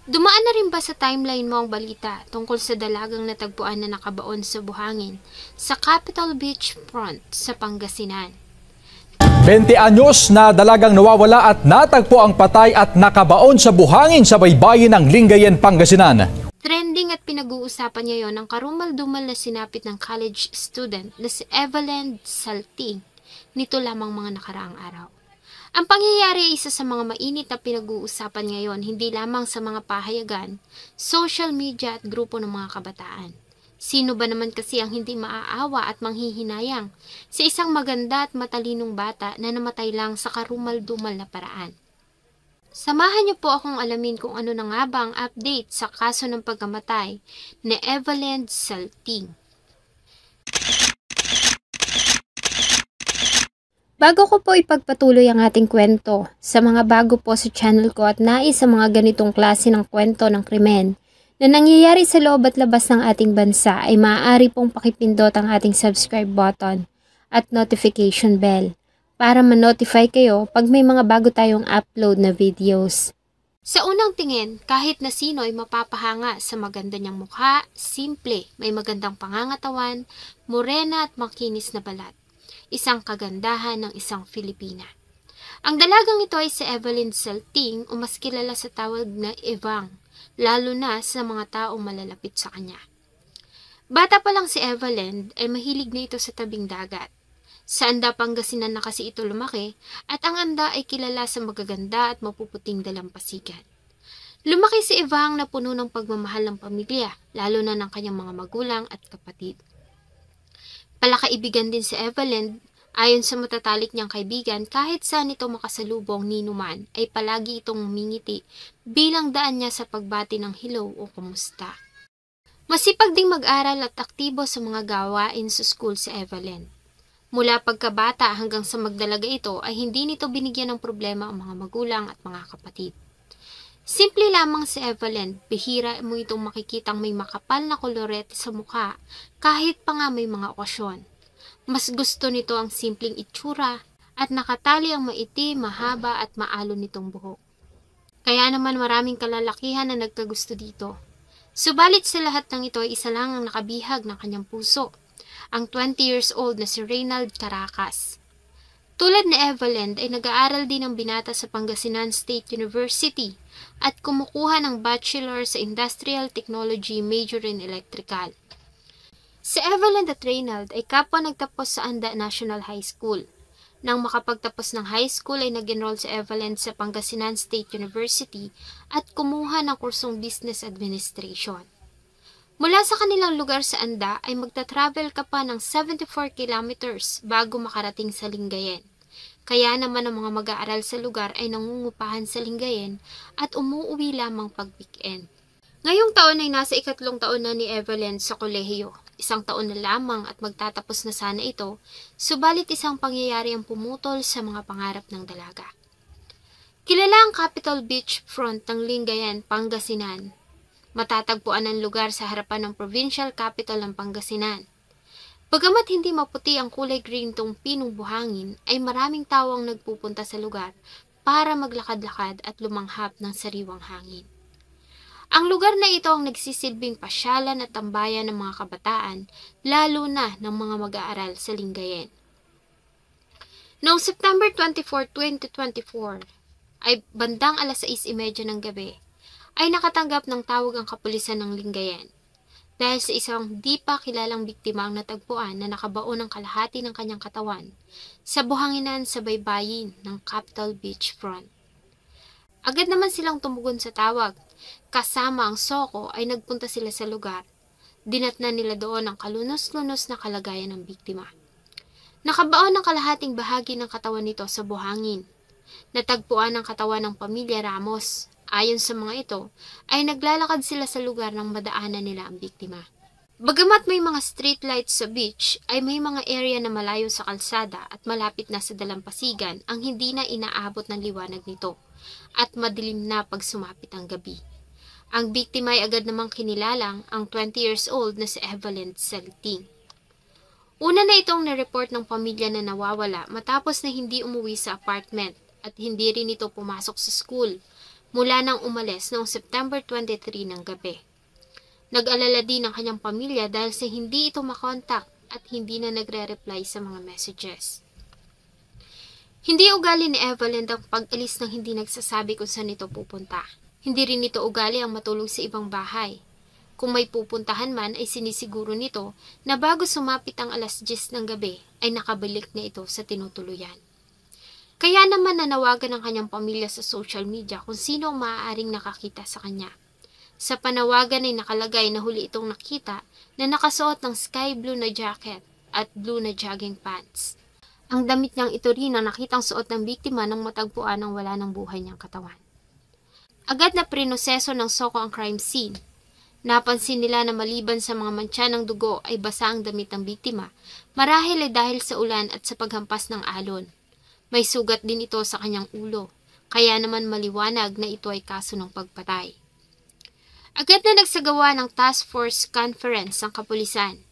Dumaan na rin ba sa timeline mo ang balita tungkol sa dalagang natagpuan na nakabaon sa buhangin sa Capitol Beach Front sa Pangasinan? 20 anyos na dalagang nawawala at natagpo ang patay at nakabaon sa buhangin sa baybayin ng Lingayen, Pangasinan. Trending at pinag-uusapan ngayon ang karumal-dumal na sinapit ng college student na si Evelyn Salting nito lamang mga nakaraang araw. Ang pangyayari ay isa sa mga mainit na pinag-uusapan ngayon hindi lamang sa mga pahayagan, social media at grupo ng mga kabataan. Sino ba naman kasi ang hindi maaawa at manghihinayang sa isang maganda at matalinong bata na namatay lang sa karumal-dumal na paraan? Samahan niyo po akong alamin kung ano na nga ba ang update sa kaso ng pagkamatay ni Evelyn Salting. Bago ko po ipagpatuloy ang ating kwento, sa mga bago po sa channel ko at nais sa mga ganitong klase ng kwento ng krimen na nangyayari sa loob at labas ng ating bansa ay maaari pong pakipindot ang ating subscribe button at notification bell para ma-notify kayo pag may mga bago tayong upload na videos. Sa unang tingin, kahit na sino ay mapapahanga sa maganda niyang mukha, simple, may magandang pangangatawan, morena at makinis na balat. Isang kagandahan ng isang Filipina. Ang dalagang ito ay si Evelyn Salting o mas kilala sa tawag na Evang, lalo na sa mga taong malalapit sa kanya. Bata pa lang si Evelyn ay mahilig na ito sa tabing dagat. Sa Anda, Pangasinan na kasi ito lumaki at ang Anda ay kilala sa magaganda at mapuputing dalampasigan. Lumaki si Evang na puno ng pagmamahal ng pamilya, lalo na ng kanyang mga magulang at kapatid. Palakaibigan din si Evelyn, ayon sa matatalik niyang kaibigan kahit saan ito makasalubong ni Numan ay palagi itong umingiti bilang daan niya sa pagbati ng hello o kumusta. Masipag ding mag-aral at aktibo sa mga gawain sa school si Evelyn. Mula pagkabata hanggang sa magdalaga ito ay hindi nito binigyan ng problema ang mga magulang at mga kapatid. Simple lamang si Evelyn, bihira mo itong makikitang may makapal na kolorete sa mukha kahit pa nga may mga okasyon. Mas gusto nito ang simpleng itsura at nakatali ang maitim, mahaba at maalon nitong buhok. Kaya naman maraming kalalakihan na nagkagusto dito. Subalit sa lahat ng ito ay isa lang ang nakabihag ng kanyang puso, ang 20 years old na si Reynald Caracas. Tulad ni Evelyn ay nag-aaral din ng binata sa Pangasinan State University at kumukuha ng Bachelor sa Industrial Technology major in Electrical. Si Evelyn at Reynald ay kapwa nagtapos sa Anda National High School. Nang makapagtapos ng high school ay nag-enroll si Evelyn sa Pangasinan State University at kumuha ng kursong Business Administration. Mula sa kanilang lugar sa Anda ay magta-travel ka pa ng 74 kilometers bago makarating sa Lingayen. Kaya naman ang mga mag-aaral sa lugar ay nangungupahan sa Lingayen at umuuwi lamang pag weekend. Ngayong taon ay nasa 3 taon na ni Evelyn sa kolehiyo. 1 taon na lamang at magtatapos na sana ito, subalit isang pangyayari ang pumutol sa mga pangarap ng dalaga. Kilala ang Capitol Beach Front ng Lingayen, Pangasinan. Matatagpuan ang lugar sa harapan ng provincial capital ng Pangasinan. Bagamat hindi maputi ang kulay green tong pinong buhangin, ay maraming tao ang nagpupunta sa lugar para maglakad-lakad at lumanghap ng sariwang hangin. Ang lugar na ito ang nagsisilbing pasyalan at tambayan ng mga kabataan, lalo na ng mga mag-aaral sa Lingayen. Noong September 24, 2024, ay bandang 6:30 ng gabi, ay nakatanggap ng tawag ang kapulisan ng Lingayen dahil sa isang di pa kilalang biktima ang natagpuan na nakabaon ng kalahati ng kanyang katawan sa buhanginan sa baybayin ng Capitol Beach Front. Agad naman silang tumugon sa tawag, kasama ang Soko ay nagpunta sila sa lugar. Dinatnan nila doon ang kalunos-lunos na kalagayan ng biktima. Nakabaon ang kalahating bahagi ng katawan nito sa buhangin. Natagpuan ang katawan ng pamilya Ramos. Ayon sa mga ito, ay naglalakad sila sa lugar nang madaanan nila ang biktima. Bagamat may mga street lights sa beach, ay may mga area na malayo sa kalsada at malapit na sa dalampasigan ang hindi na inaabot ng liwanag nito at madilim na pag sumapit ang gabi. Ang biktima ay agad namang kinilalang ang 20 years old na si Evelyn Salting. Una na itong na-report ng pamilya na nawawala matapos na hindi umuwi sa apartment at hindi rin ito pumasok sa school. mula nang umalis noong September 23 ng gabi. Nag-alala din ang kanyang pamilya dahil sa hindi ito makontak at hindi na nagre-reply sa mga messages. Hindi ugali ni Evelyn ang pag-alis ng hindi nagsasabi kung saan ito pupunta. Hindi rin ito ugali ang matulog sa ibang bahay. Kung may pupuntahan man ay sinisiguro nito na bago sumapit ang alas 10 ng gabi ay nakabalik na ito sa tinutuluyan. Kaya naman nanawagan ang kanyang pamilya sa social media kung sino ang maaaring nakakita sa kanya. Sa panawagan ay nakalagay na huli itong nakita na nakasuot ng sky blue na jacket at blue na jogging pants. Ang damit niyang ito rin ang nakitang suot ng biktima nang matagpuan ng wala ng buhay niyang katawan. Agad na prinoseso ng SOCO ang crime scene. Napansin nila na maliban sa mga mantsa ng dugo ay basa ang damit ng biktima, marahil ay dahil sa ulan at sa paghampas ng alon. May sugat din ito sa kanyang ulo, kaya naman maliwanag na ito ay kaso ng pagpatay. Agad na nagsagawa ng task force conference ang kapulisan.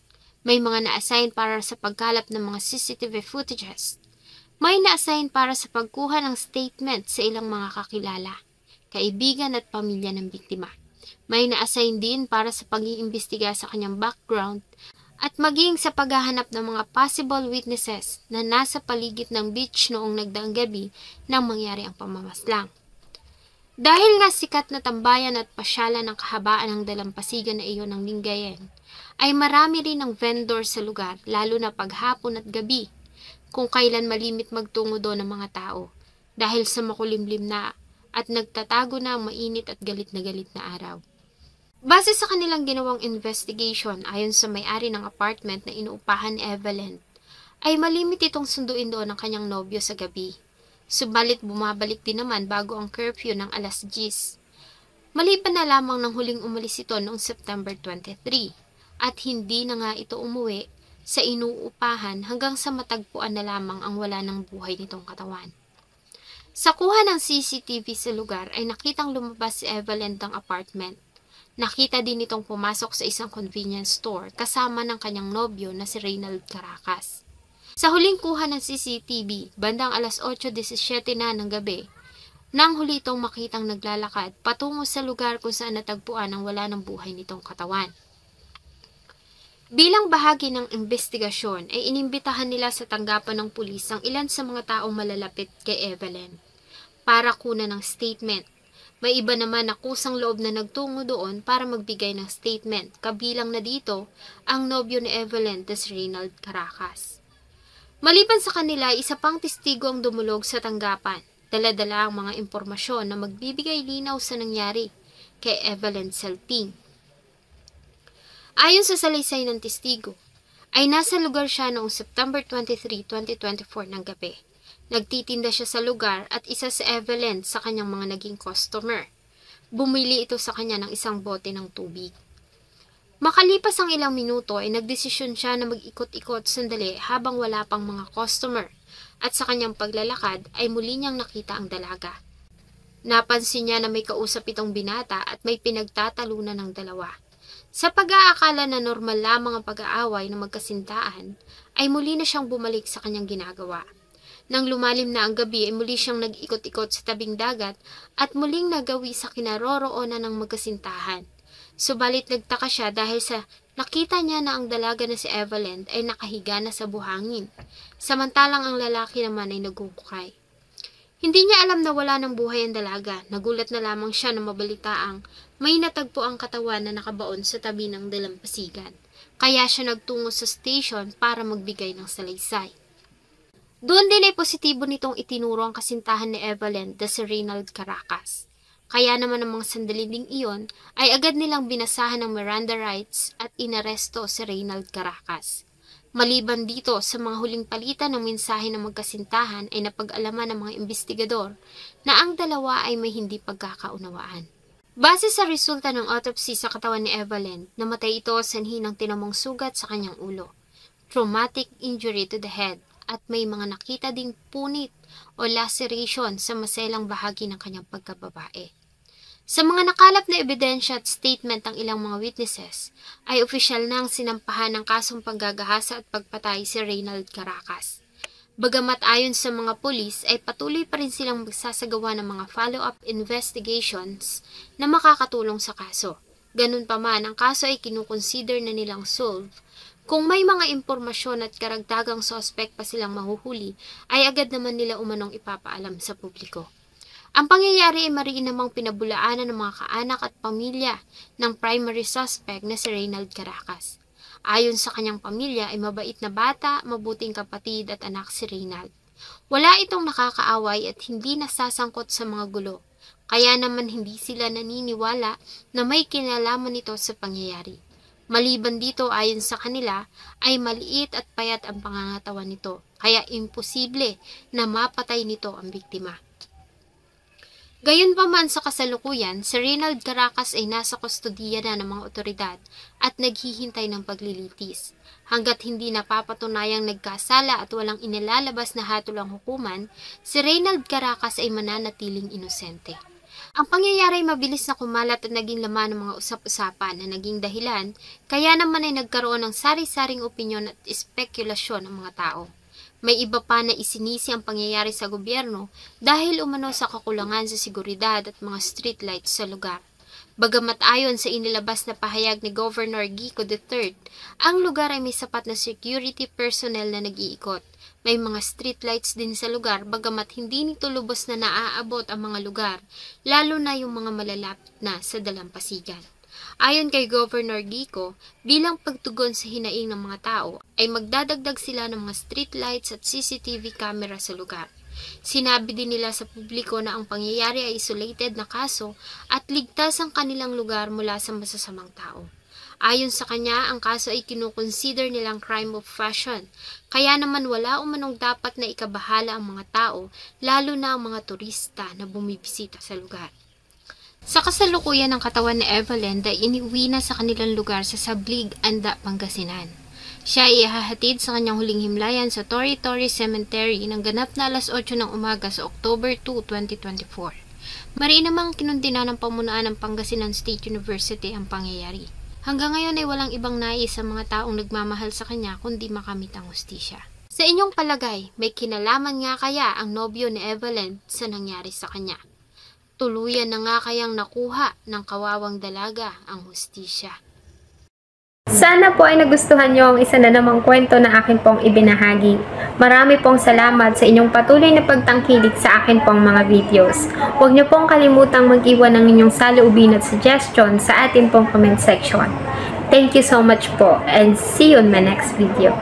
May mga na-assign para sa pagkalap ng mga CCTV footages. May na-assign para sa pagkuha ng statement sa ilang mga kakilala, kaibigan at pamilya ng biktima. May na-assign din para sa pag-iimbestiga sa kanyang background at maging sa paghahanap ng mga possible witnesses na nasa paligid ng beach noong nagdaang gabi nang mangyari ang pamamaslang. Dahil nga sikat na tambayan at pasyalan ng kahabaan ng dalampasigan na iyon ng Lingayen, ay marami rin ang vendor sa lugar lalo na paghapon at gabi kung kailan malimit magtungo doon ng mga tao dahil sa makulimlim na at nagtatago na ang mainit at galit na araw. Base sa kanilang ginawang investigation ayon sa may-ari ng apartment na inuupahan ni Evelyn, ay malimit itong sunduin doon ng kanyang nobyo sa gabi. Subalit bumabalik din naman bago ang curfew ng alas 10. Maliban na lamang ng huling umalis ito noong September 23 at hindi na nga ito umuwi sa inuupahan hanggang sa matagpuan na lamang ang wala ng buhay nitong katawan. Sa kuha ng CCTV sa lugar ay nakitang lumabas si Evelyn ng apartment. Nakita din itong pumasok sa isang convenience store kasama ng kanyang nobyo na si Reynald Caracas. Sa huling kuha ng CCTV, bandang alas 8:17 na ng gabi, nang huli itong makitang naglalakad patungo sa lugar kung saan natagpuan ang wala ng buhay nitong katawan. Bilang bahagi ng investigasyon ay inimbitahan nila sa tanggapan ng pulis ang ilan sa mga taong malalapit kay Evelyn para kunan ng statement. May iba naman na kusang loob na nagtungo doon para magbigay ng statement, kabilang na dito ang nobyo ni Evelyn na si Reynald Caracas. Maliban sa kanila, isa pang testigo ang dumulog sa tanggapan, dala-dala ang mga impormasyon na magbibigay linaw sa nangyari kay Evelyn Celting. Ayon sa salaysay ng testigo, ay nasa lugar siya noong September 23, 2024 ng gabi. Nagtitinda siya sa lugar at isa si Evelyn sa kanyang mga naging customer. Bumili ito sa kanya ng isang bote ng tubig. Makalipas ang ilang minuto ay nagdesisyon siya na mag-ikot-ikot sandali habang wala pang mga customer at sa kanyang paglalakad ay muli niyang nakita ang dalaga. Napansin niya na may kausap itong binata at may pinagtatalunan ng dalawa. Sa pag-aakala na normal lamang ang pag-aaway ng magkasintaan, ay muli na siyang bumalik sa kanyang ginagawa. Nang lumalim na ang gabi ay muli siyang nag-ikot-ikot sa tabing dagat at muling nagawi sa kinaroroonan ng magkasintahan. Subalit nagtaka siya dahil sa nakita niya na ang dalaga na si Evelyn ay nakahiga na sa buhangin, samantalang ang lalaki naman ay nagkukukay. Hindi niya alam na wala ng buhay ang dalaga. Nagulat na lamang siya na mabalitaang may natagpo ang katawan na nakabaon sa tabi ng dalampasigan. Kaya siya nagtungo sa station para magbigay ng salaysay. Doon din ay positibo nitong itinuro ang kasintahan ni Evelyn na si Reynald Caracas. Kaya naman ang mga sandali ding iyon ay agad nilang binasahan ng Miranda rights at inaresto si Reynald Caracas. Maliban dito sa mga huling palitan ng mensahe ng magkasintahan ay napag-alaman ng mga investigador na ang dalawa ay may hindi pagkakaunawaan. Base sa resulta ng autopsy sa katawan ni Evelyn, namatay ito sanhi ng tinamong sugat sa kanyang ulo, traumatic injury to the head, at may mga nakita ding punit o laceration sa maselang bahagi ng kanyang pagkababae. Sa mga nakalap na ebidensya at statement ng ilang mga witnesses, ay opisyal na ang sinampahan ng kasong paggagahasa at pagpatay si Reynald Caracas. Bagamat ayon sa mga pulis ay patuloy pa rin silang magsasagawa ng mga follow-up investigations na makakatulong sa kaso. Ganun pa man, ang kaso ay kinukonsider na nilang solve. Kung may mga impormasyon at karagdagang suspect pa silang mahuhuli, ay agad naman nila umanong ipapaalam sa publiko. Ang pangyayari ay mariin namang pinabulaanan ng mga kaanak at pamilya ng primary suspect na si Reynald Caracas. Ayon sa kanyang pamilya ay mabait na bata, mabuting kapatid at anak si Reynald. Wala itong nakakaaway at hindi nasasangkot sa mga gulo, kaya naman hindi sila naniniwala na may kinalaman nito sa pangyayari. Maliban dito ayon sa kanila ay maliit at payat ang pangangatawan nito, kaya imposible na mapatay nito ang biktima. Gayunpaman sa kasalukuyan, si Reynald Caracas ay nasa kustodiya na ng mga otoridad at naghihintay ng paglilitis. Hanggat hindi napapatunayang nagkasala at walang inilalabas na hatol ang hukuman, si Reynald Caracas ay mananatiling inosente. Ang pangyayari ay mabilis na kumalat at naging laman ng mga usap-usapan na naging dahilan, kaya naman ay nagkaroon ng sari-saring opinyon at espekulasyon ng mga tao. May iba pa na isinisi ang pangyayari sa gobyerno dahil umano sa kakulangan sa seguridad at mga streetlights sa lugar. Bagamat ayon sa inilabas na pahayag ni Governor Gico III, ang lugar ay may sapat na security personnel na nag-iikot. May mga streetlights din sa lugar bagamat hindi nito lubos na naaabot ang mga lugar, lalo na yung mga malalapit na sa dalampasigan. Ayon kay Governor Gico, bilang pagtugon sa hinaing ng mga tao, ay magdadagdag sila ng mga streetlights at CCTV camera sa lugar. Sinabi din nila sa publiko na ang pangyayari ay isolated na kaso at ligtas ang kanilang lugar mula sa masasamang tao. Ayon sa kanya, ang kaso ay kinukonsider nilang crime of passion, kaya naman wala umanong dapat na ikabahala ang mga tao, lalo na ang mga turista na bumibisita sa lugar. Sa kasalukuyan ng katawan ni Evelyn ay iniuwi na sa kanilang lugar sa Sablig, Anda, Pangasinan. Siya ay ihahatid sa kanyang huling himlayan sa Torre Cemetery ng ganap na alas 8 ng umaga sa October 2, 2024. Mariin namang kinundina ng pamunuan ng Pangasinan State University ang pangyayari. Hanggang ngayon ay walang ibang nais sa mga taong nagmamahal sa kanya kundi makamit ang hustisya. Sa inyong palagay, may kinalaman nga kaya ang nobyo ni Evelyn sa nangyari sa kanya? Tuluyan na nga kayang nakuha ng kawawang dalaga ang hustisya. Sana po ay nagustuhan nyo ang isa na namang kwento na akin pong ibinahagi. Marami pong salamat sa inyong patuloy na pagtangkilik sa akin pong mga videos. Huwag nyo pong kalimutang mag-iwan ng inyong saloobin at suggestion sa atin pong comment section. Thank you so much po and see you in my next video.